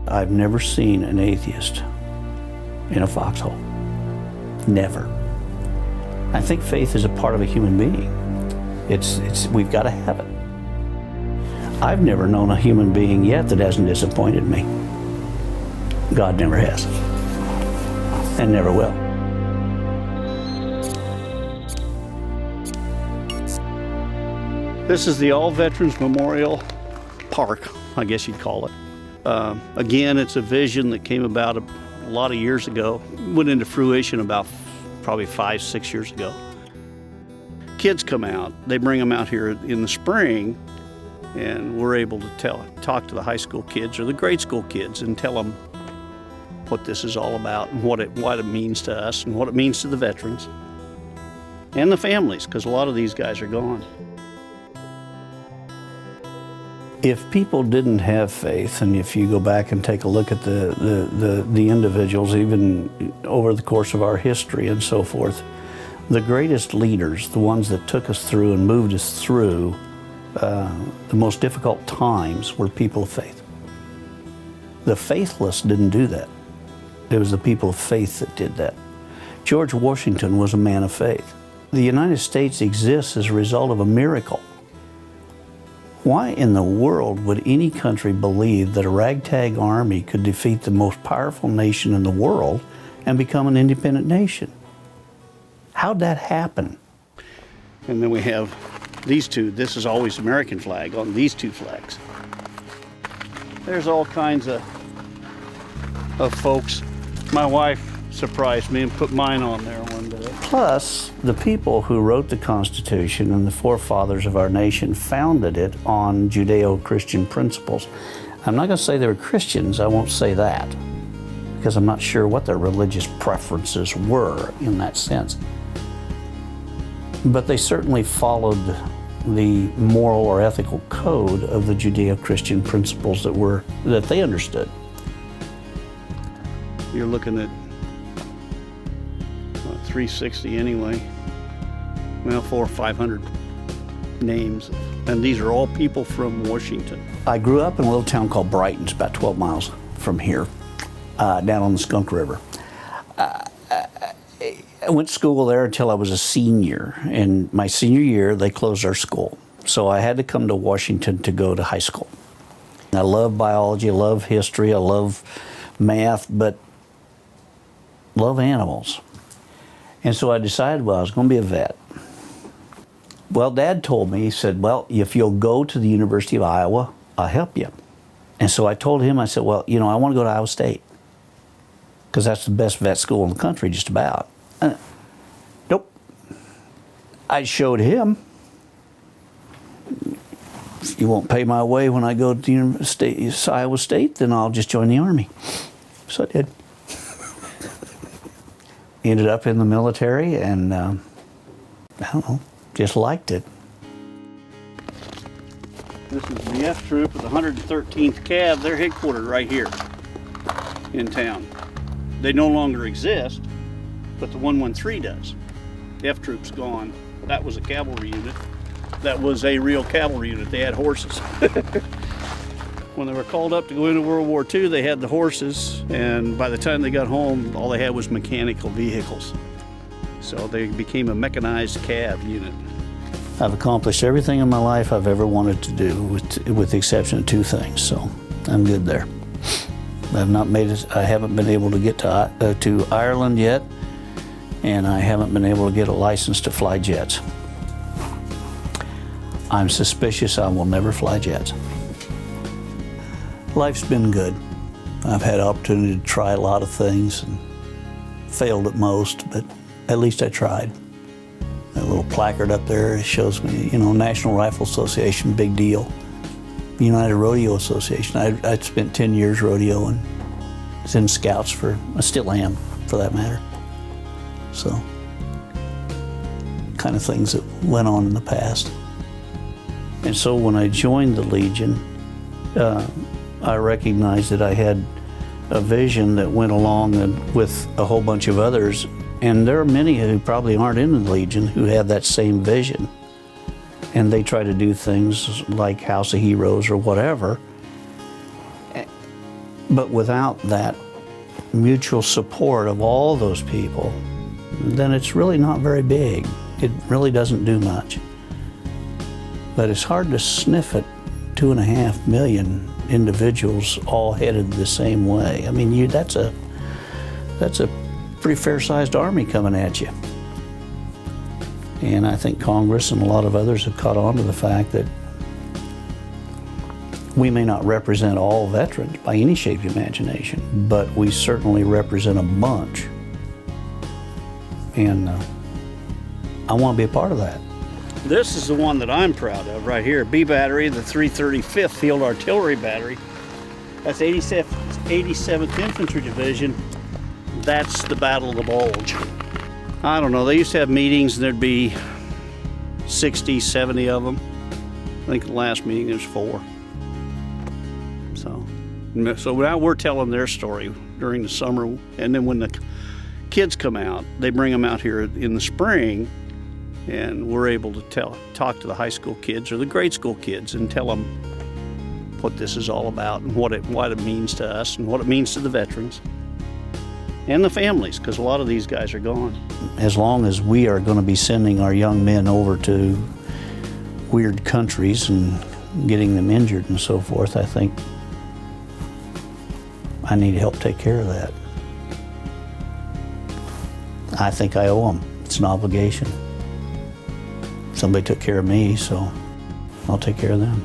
I've never seen an atheist in a foxhole. Never. I think faith is a part of a human being. We've got to have it. I've never known a human being yet that hasn't disappointed me. God never has, and never will. This is the All Veterans Memorial Park, I guess you'd call it. Again, it's a vision that came about a lot of years ago, went into fruition about probably 5-6 years ago. Kids come out, they bring them out here in the spring, and we're able to talk to the high school kids or the grade school kids and tell them what this is all about and what it means to us and what it means to the veterans and the families, because a lot of these guys are gone. If people didn't have faith, and if you go back and take a look at the individuals, even over the course of our history and so forth, the greatest leaders, the ones that took us through and moved us through the most difficult times, were people of faith. The faithless didn't do that. It was the people of faith that did that. George Washington was a man of faith. The United States exists as a result of a miracle. Why in the world would any country believe that a ragtag army could defeat the most powerful nation in the world and become an independent nation? How'd that happen? And then we have these two. This is always American flag on these two flags. There's all kinds of folks. My wife surprised me and put mine on there one day. Plus, the people who wrote the Constitution and the forefathers of our nation founded it on Judeo-Christian principles. I'm not going to say they were Christians, I won't say that, because I'm not sure what their religious preferences were in that sense. But they certainly followed the moral or ethical code of the Judeo-Christian principles that they understood. You're looking at 360 anyway. Well, 400 or 500 names. And these are all people from Washington. I grew up in a little town called Brighton. It's about 12 miles from here, down on the Skunk River. I went to school there until I was a senior. And my senior year, they closed our school. So I had to come to Washington to go to high school. I love biology, I love history, I love math, but love animals. And so I decided, well, I was going to be a vet. Well, Dad told me, he said, well, if you'll go to the University of Iowa, I'll help you. And so I told him, I said, well, you know, I want to go to Iowa State, because that's the best vet school in the country, just about. Nope. I showed him, if you won't pay my way when I go to the Iowa State, then I'll just join the Army. So I did. Ended up in the military, and I don't know, just liked it. This is the F Troop of the 113th Cav. They're headquartered right here in town. They no longer exist, but the 113 does. The F Troop's gone. That was a cavalry unit. That was a real cavalry unit. They had horses. When they were called up to go into World War II, they had the horses, and by the time they got home, all they had was mechanical vehicles. So they became a mechanized cav unit. I've accomplished everything in my life I've ever wanted to do, with the exception of two things, so I'm good there. I haven't been able to get to Ireland yet, and I haven't been able to get a license to fly jets. I'm suspicious I will never fly jets. Life's been good. I've had opportunity to try a lot of things and failed at most, but at least I tried. That little placard up there shows me, you know, National Rifle Association, big deal. United Rodeo Association. I'd spent 10 years rodeo and was in scouts I still am, for that matter. So, kind of things that went on in the past. And so when I joined the Legion, I recognized that I had a vision that went along with a whole bunch of others, and there are many who probably aren't in the Legion who have that same vision, and they try to do things like House of Heroes or whatever, But without that mutual support of all those people, then it's really not very big. It really doesn't do much. But it's hard to sniff at 2.5 million individuals all headed the same way. I mean, that's a pretty fair-sized army coming at you. And I think Congress and a lot of others have caught on to the fact that we may not represent all veterans by any shape of imagination, but we certainly represent a bunch. And I want to be a part of that. This is the one that I'm proud of right here, B Battery, the 335th Field Artillery Battery. That's 87th Infantry Division. That's the Battle of the Bulge. I don't know, they used to have meetings and there'd be 60, 70 of them. I think the last meeting there's 4. So now we're telling their story during the summer, and then when the kids come out, they bring them out here in the spring, and we're able to talk to the high school kids or the grade school kids and tell them what this is all about and what it means to us and what it means to the veterans and the families, because a lot of these guys are gone. As long as we are going to be sending our young men over to weird countries and getting them injured and so forth, I think I need to help take care of that. I think I owe them. It's an obligation. Somebody took care of me, so I'll take care of them.